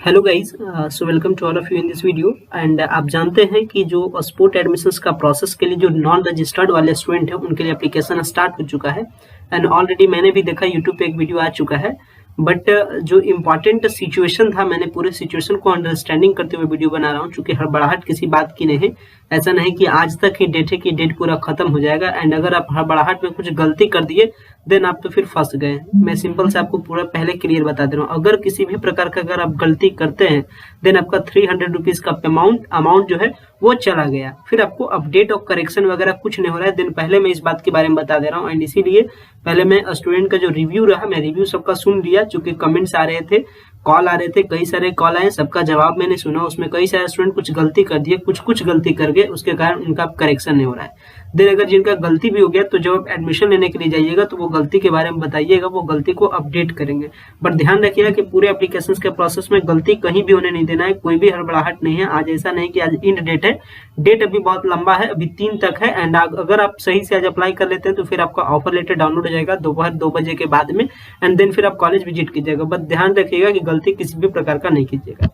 Hello guys, so welcome to all of you in this video. And आप जानते हैं कि जो स्पोर्ट एडमिशंस का प्रोसेस के लिए जो नॉन रजिस्टर्ड वाले स्टूडेंट हैं उनके लिए एप्लीकेशन स्टार्ट हो चुका है। एंड ऑलरेडी मैंने भी देखा यूट्यूब पे एक वीडियो आ चुका है। बट जो इम्पॉर्टेंट सिचुएशन था, मैंने पूरे सिचुएशन को अंडरस्टैंडिंग करते हुए वीडियो बना रहा हूँ, क्योंकि हड़बड़ाहट किसी बात की नहीं है। ऐसा नहीं कि आज तक ही डेट है कि डेट पूरा खत्म हो जाएगा एंड अगर आप हड़बड़ाहट में कुछ गलती कर दिए देन आप तो फिर फंस गए। मैं सिंपल से आपको पूरा पहले क्लियर बता दे रहा हूँ, अगर किसी भी प्रकार का अगर आप गलती करते हैं देन आपका 300 रुपीज का अमाउंट जो है वो चला गया। फिर आपको अपडेट और करेक्शन वगैरह कुछ नहीं हो रहा है। दिन पहले मैं इस बात के बारे में बता दे रहा हूँ। एंड इसीलिए पहले मैं स्टूडेंट का जो रिव्यू रहा, मैं रिव्यू सबका सुन लिया, चूंकि कमेंट्स आ रहे थे, कॉल आ रहे थे, कई सारे कॉल आए, सबका जवाब मैंने सुना। उसमें कई सारे स्टूडेंट कुछ गलती कर दिए, कुछ गलती कर गए, उसके कारण उनका करेक्शन नहीं हो रहा है। देन अगर जिनका गलती भी हो गया तो जब आप एडमिशन लेने के लिए जाइएगा तो वो गलती के बारे में बताइएगा, वो गलती को अपडेट करेंगे। बट ध्यान रखिएगा कि पूरे एप्लीकेशन के प्रोसेस में गलती कहीं भी होने नहीं देना है, कोई भी हड़बड़ाहट नहीं है। आज ऐसा नहीं कि आज इंड डेट है, डेट अभी बहुत लंबा है, अभी 3 तक है। एंड अगर आप सही से आज अप्लाई कर लेते हैं तो फिर आपका ऑफर लेटर डाउनलोड हो जाएगा दोपहर 2 बजे के बाद में। एंड देन फिर आप कॉलेज विजिट कीजिएगा। बट ध्यान रखिएगा कि गलती किसी भी प्रकार का नहीं कीजिएगा।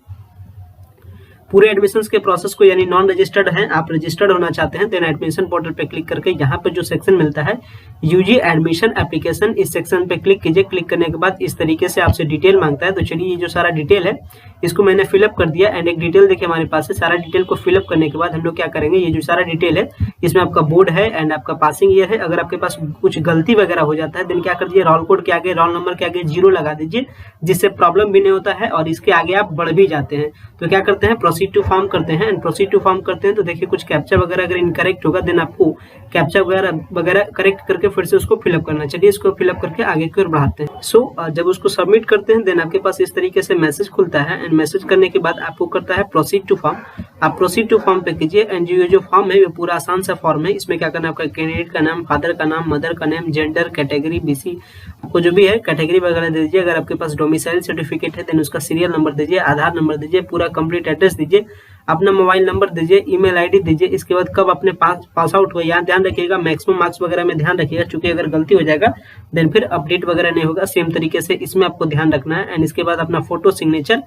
पूरे एडमिशंस के प्रोसेस को, यानी नॉन रजिस्टर्ड हैं, आप रजिस्टर्ड होना चाहते हैं, देन एडमिशन पोर्टल पे क्लिक करके यहाँ पे जो सेक्शन मिलता है यूजी एडमिशन एप्लीकेशन, इस सेक्शन पे क्लिक कीजिए। क्लिक करने के बाद इस तरीके से आपसे डिटेल मांगता है। तो चलिए, ये जो सारा डिटेल है इसको मैंने फिलअप कर दिया। एंड एक डिटेल देखिए हमारे पास है। सारा डिटेल को फिलअप करने के बाद हम लोग क्या करेंगे, ये जो सारा डिटेल है इसमें आपका बोर्ड है एंड आपका पासिंग ईयर है। अगर आपके पास कुछ गलती वगैरह हो जाता है देन क्या कर दीजिए, रोल कोड के आगे, रोल नंबर के आगे 0 लगा दीजिए, जिससे प्रॉब्लम भी नहीं होता है और इसके आगे आप बढ़ भी जाते हैं। तो क्या करते हैं, प्रोसीड टू फॉर्म करते हैं। एंड प्रोसीड टू फॉर्म करते हैं तो देखिए कुछ कैप्चा वगैरह अगर इनकरेक्ट होगा देन आपको कैप्चा वगैरह करेक्ट करके फिर से उसको फिलअप करना। चलिए, इसको फिलअप करके आगे की ओर बढ़ाते हैं। सो जब उसको सबमिट करते हैं देन आपके पास इस तरीके से मैसेज खुलता है। एंड मैसेज करने के बाद आपको करता है प्रोसीड टू फॉर्म। आप प्रोसीड टू फॉर्म पे कीजिए। एंड ये जो फॉर्म है वो पूरा आसान सा फॉर्म है। इसमें क्या करना है, आपका कैंडिडेट का नाम, फादर का नाम, मदर का नेम, जेंडर, कैटेगरी, बीसी, आपको जो भी है कैटेगरी वगैरह दे दीजिए। अगर आपके पास डोमिसाइल सर्टिफिकेट है देन उसका सीरियल नंबर दीजिए, आधार नंबर दीजिए, पूरा कंप्लीट एड्रेस दीजिए, अपना मोबाइल नंबर दीजिए, ईमेल आईडी दीजिए। इसके बाद कब अपने पास आउट हुआ यहाँ ध्यान रखिएगा, मैक्सिमम मार्क्स वगैरह में ध्यान रखिएगा, क्योंकि अगर गलती हो जाएगा देन फिर अपडेट वगैरह नहीं होगा। सेम तरीके से इसमें आपको ध्यान रखना है। एंड इसके बाद अपना फोटो, सिग्नेचर,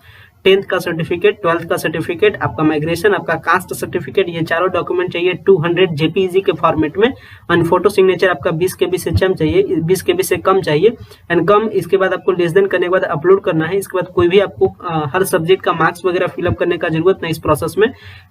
10th का सर्टिफिकेट, 12th का सर्टिफिकेट, आपका माइग्रेशन, आपका कास्ट सर्टिफिकेट, ये चारों डॉक्यूमेंट चाहिए 200 जेपीईजी के फॉर्मेट में। एंड फोटो सिग्नेचर आपका 20 KB से कम चाहिए, 20 KB से कम चाहिए एंड कम। इसके बाद आपको लेस देन करने के बाद अपलोड करना है। इसके बाद कोई भी आपको हर सब्जेक्ट का मार्क्स वगैरह फिलअप करने का जरूरत नहीं इस प्रोसेस में।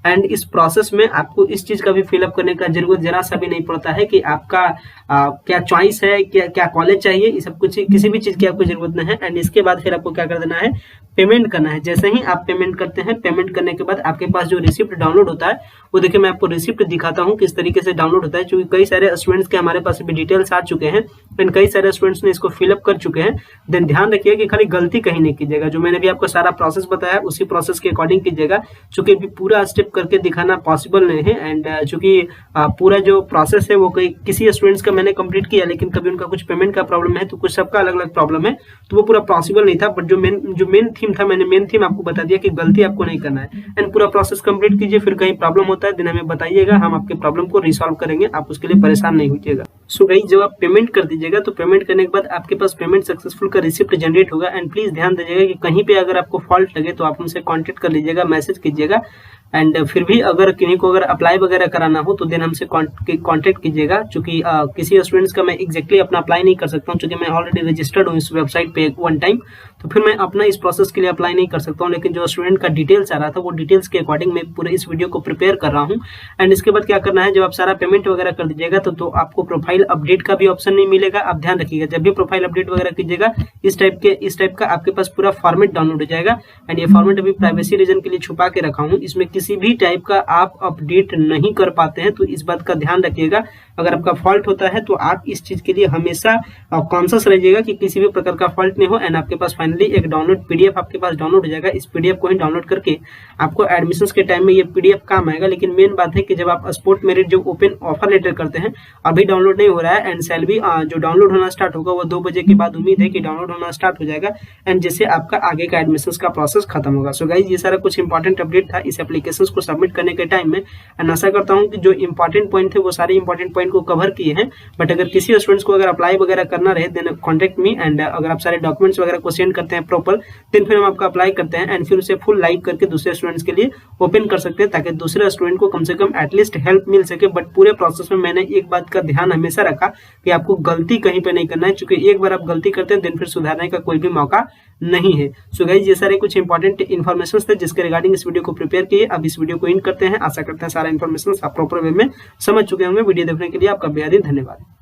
एंड इस प्रोसेस में आपको इस चीज का भी फिलअप करने का जरूरत जरा सा भी नहीं पड़ता है कि आपका क्या चॉइस है, क्या कॉलेज चाहिए, ये सब कुछ किसी भी चीज की आपको जरूरत नहीं है। एंड इसके बाद फिर आपको क्या कर देना है, पेमेंट करना है। जैसे ही आप पेमेंट करते हैं, पेमेंट करने के बाद आपके पास जो रिसिप्ट डाउनलोड होता है वो देखिए मैं आपको रिसिप्ट दिखाता हूँ किस तरीके से डाउनलोड होता है, क्योंकि कई सारे स्टूडेंट्स के हमारे पास भी डिटेल्स आ चुके हैं एंड कई सारे स्टूडेंट्स ने इसको फिलअप कर चुके हैं। देन ध्यान रखिए कि खाली गलती कहीं नहीं कीजिएगा। जो मैंने भी आपको सारा प्रोसेस बताया उसी प्रोसेस के अकॉर्डिंग कीजिएगा, क्योंकि पूरा स्टेप करके दिखाना पॉसिबल नहीं है। एंड चूंकि पूरा जो प्रोसेस है वो किसी स्टूडेंट्स का मैंने कंप्लीट किया, लेकिन कभी उनका कुछ पेमेंट का प्रॉब्लम है तो कुछ सबका अलग अलग प्रॉब्लम है, तो वो पूरा पॉसिबल नहीं था। बट जो मेन थीम था, मैंने मेन थीम आपको बता दिया कि गलती आपको नहीं करना है। एंड पूरा प्रोसेस कंप्लीट कीजिए। फिर कहीं प्रॉब्लम होता है देन हमें बताइएगा, हम आपके प्रॉब्लम को रिसॉल्व करेंगे, आप उसके लिए परेशान नहीं होइएगा। सो गाइस, जब आप पेमेंट कर दीजिएगा तो पेमेंट करने के बाद आपके पास पेमेंट सक्सेसफुल का रिसिप्ट जनरेट होगा। एंड प्लीज ध्यान दीजिएगा कि कहीं पे अगर आपको फॉल्ट लगे तो आप हमसे कांटेक्ट कर लीजिएगा, मैसेज कीजिएगा। एंड फिर भी अगर किन्हीं को अगर अप्लाई वगैरह कराना हो तो देन हमसे कांटेक्ट कीजिएगा, क्योंकि किसी स्टूडेंट्स का मैं एग्जैक्टली अपना अप्लाई नहीं कर सकता हूँ, क्योंकि मैं ऑलरेडी रजिस्टर्ड हूँ इस वेबसाइट पे वन टाइम, तो फिर मैं अपना इस प्रोसेस के लिए अप्लाई नहीं कर सकता हूँ। लेकिन जो स्टूडेंट का डिटेल्स आ रहा था वो डिटेल्स के अकॉर्डिंग मैं पूरे इस वीडियो को प्रिपेयर कर रहा हूँ। एंड इसके बाद क्या करना है, जब आप सारा पेमेंट वगैरह कर दीजिएगा तो आपको प्रोफाइल अपडेट का भी ऑप्शन नहीं मिलेगा। आप ध्यान रखिएगा, जब भी प्रोफाइल अपडेट वगैरह कीजिएगा इस टाइप का आपके पास पूरा फॉर्मेट डाउनलोड हो जाएगा। एंड ये फॉर्मेट अभी प्राइवेसी रीजन के लिए छुपा के रखा हूँ, इसमें किसी भी टाइप का आप अपडेट नहीं कर पाते हैं, तो इस बात का ध्यान रखिएगा। अगर आपका फॉल्ट होता है तो आप इस चीज के लिए हमेशा कॉन्शियस रहिएगा कि किसी भी प्रकार का फॉल्ट नहीं हो। एंड आपके पास फाइनली एक डाउनलोड पीडीएफ आपके पास डाउनलोड हो जाएगा। इस पीडीएफ को ही डाउनलोड करके आपको एडमिशंस के टाइम में ये पीडीएफ काम आएगा। लेकिन मेन बात है कि जब आप स्पोर्ट मेरिट जो ओपन ऑफर लेटर करते हैं, अभी डाउनलोड नहीं हो रहा है। एंड सैलरी जो डाउनलोड होना स्टार्ट होगा वो 2 बजे के बाद उम्मीद है कि डाउनलोड होना स्टार्ट हो जाएगा, एंड जिससे आपका आगे का एडमिशंस का प्रोसेस खत्म होगा। सो गाइस, ये सारा कुछ इंपॉर्टेंट अपडेट था इस एप्लीकेशन एप्लीकेशंस को सबमिट करने के टाइम में। एंड आशा करता हूँ कि जो इंपॉर्टेंट पॉइंट थे वो सारे इंपॉर्टेंट पॉइंट को कवर किए हैं। बट अगर किसी स्टूडेंट्स को अगर अप्लाई वगैरह करना रहे देन कॉन्टेक्ट मी, एंड अगर आप सारे डॉक्यूमेंट्स वगैरह को सेंड करते हैं प्रॉपर, देन फिर हम आपका अप्लाई करते हैं एंड फिर उसे फुल लाइव करके दूसरे स्टूडेंट्स के लिए ओपन कर सकते हैं, ताकि दूसरे स्टूडेंट को कम से कम एटलीस्ट हेल्प मिल सके। बट पूरे प्रोसेस में मैंने एक बात का ध्यान हमेशा रखा कि आपको गलती कहीं पे नहीं करना है, क्योंकि एक बार आप गलती करते हैं देन फिर सुधारने का कोई भी मौका नहीं है। सो गाइस, ये सारे कुछ इंपॉर्टेंट इन्फॉर्मेशन थे जिसके रिगार्डिंग इस वीडियो को प्रिपेयर किए। अब इस वीडियो को इन करते हैं। आशा करते हैं सारा इन्फॉर्मेशन आप प्रॉपर वे में समझ चुके होंगे। वीडियो देखने के लिए आपका बेहद ही धन्यवाद।